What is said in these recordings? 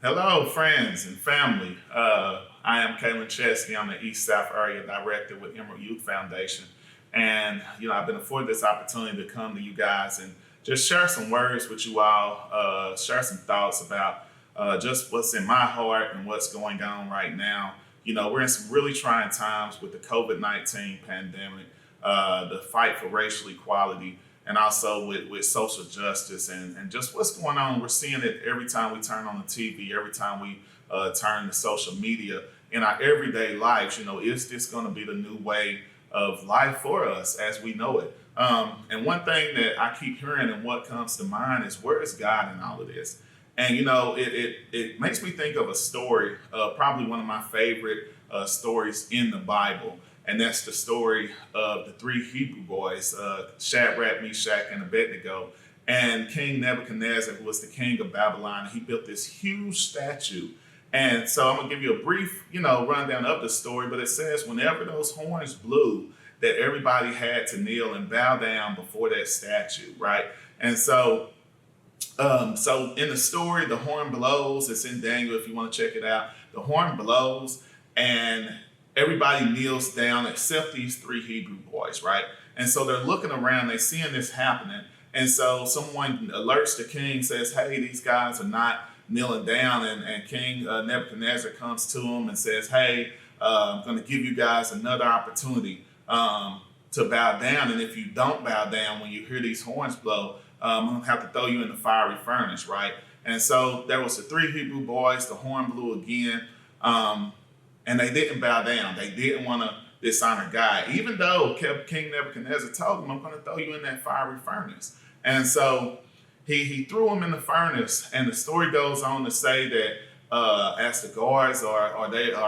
Hello, friends and family. I am Kaylin Chesney. I'm the East South Area Director with Emerald Youth Foundation. And, I've been afforded this opportunity to come to you guys and just share some words with you all, share some thoughts about just what's in my heart and what's going on right now. We're in some really trying times with the COVID-19 pandemic, the fight for racial equality, and also with social justice and just what's going on. We're seeing it every time we turn on the TV, every time we turn to social media in our everyday lives. Is this going to be the new way of life for us as we know it? And one thing that I keep hearing and what comes to mind is, where is God in all of this? And it makes me think of a story, probably one of my favorite stories in the Bible. And that's the story of the three Hebrew boys, Shadrach, Meshach, and Abednego. And King Nebuchadnezzar, who was the king of Babylon, he built this huge statue. And so I'm going to give you a brief, rundown of the story. But it says whenever those horns blew, that everybody had to kneel and bow down before that statue, right? And so in the story, the horn blows. It's in Daniel if you want to check it out. The horn blows, and everybody kneels down except these three Hebrew boys, right? And so they're looking around, they're seeing this happening. And so someone alerts the king, says, hey, these guys are not kneeling down. And King Nebuchadnezzar comes to them and says, hey, I'm going to give you guys another opportunity to bow down. And if you don't bow down when you hear these horns blow, I'm going to have to throw you in the fiery furnace, right? And so there was the three Hebrew boys, the horn blew again. And they didn't bow down. They didn't want to dishonor God, even though King Nebuchadnezzar told them, I'm going to throw you in that fiery furnace. And so he threw them in the furnace. And the story goes on to say that as the guards or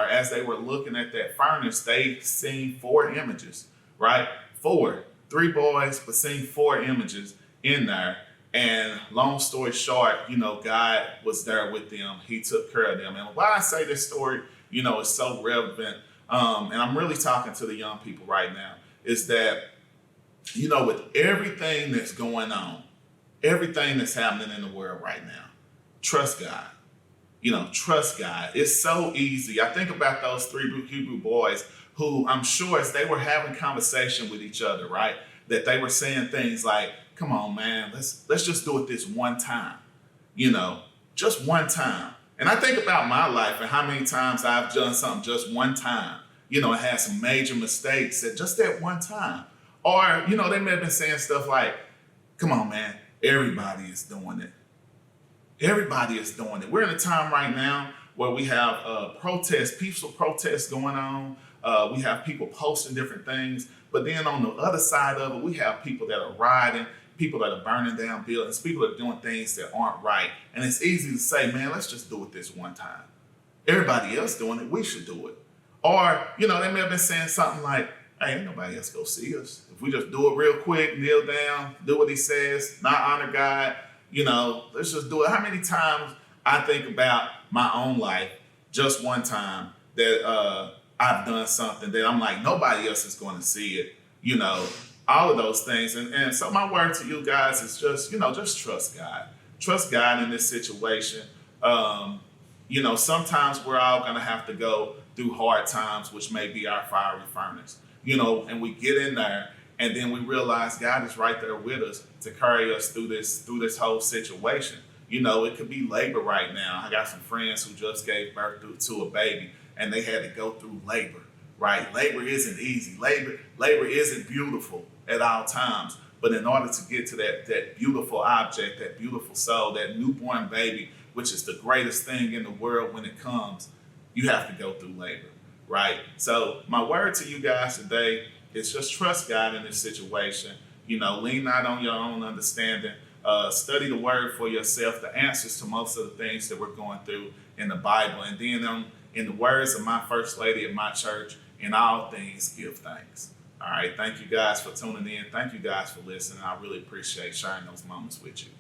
as they were looking at that furnace, they seen four images, right? Three boys, but seen four images in there. And long story short, God was there with them. He took care of them. And why I say this story, is so relevant, and I'm really talking to the young people right now, is that, with everything that's going on, everything that's happening in the world right now, trust God. Trust God. It's so easy. I think about those three Hebrew boys who, I'm sure, as they were having conversation with each other, right, that they were saying things like, come on, man, let's just do it this one time, just one time. And I think about my life and how many times I've done something just one time, and had some major mistakes at just that one time. Or, they may have been saying stuff like, come on, man, everybody is doing it. Everybody is doing it. We're in a time right now where we have protests, peaceful protests going on. We have people posting different things. But then on the other side of it, we have people that are rioting, people that are burning down buildings, people that are doing things that aren't right. And it's easy to say, man, let's just do it this one time. Everybody else doing it, we should do it. Or, they may have been saying something like, hey, ain't nobody else go see us. If we just do it real quick, kneel down, do what he says, not honor God, let's just do it. How many times I think about my own life, just one time, that I've done something that I'm like, nobody else is going to see it, all of those things. And so my word to you guys is just, just trust God. Trust God in this situation. Sometimes we're all going to have to go through hard times, which may be our fiery furnace, and we get in there and then we realize God is right there with us to carry us through this whole situation. It could be labor right now. I got some friends who just gave birth to a baby and they had to go through labor, right? Labor isn't easy. Labor isn't beautiful at all times. But in order to get to that beautiful object, that beautiful soul, that newborn baby, which is the greatest thing in the world when it comes, you have to go through labor, right? So my word to you guys today is just trust God in this situation. Lean not on your own understanding. Study the word for yourself, the answers to most of the things that we're going through in the Bible. And then in the words of my first lady at my church, in all things, give thanks. All right. Thank you guys for tuning in. Thank you guys for listening. I really appreciate sharing those moments with you.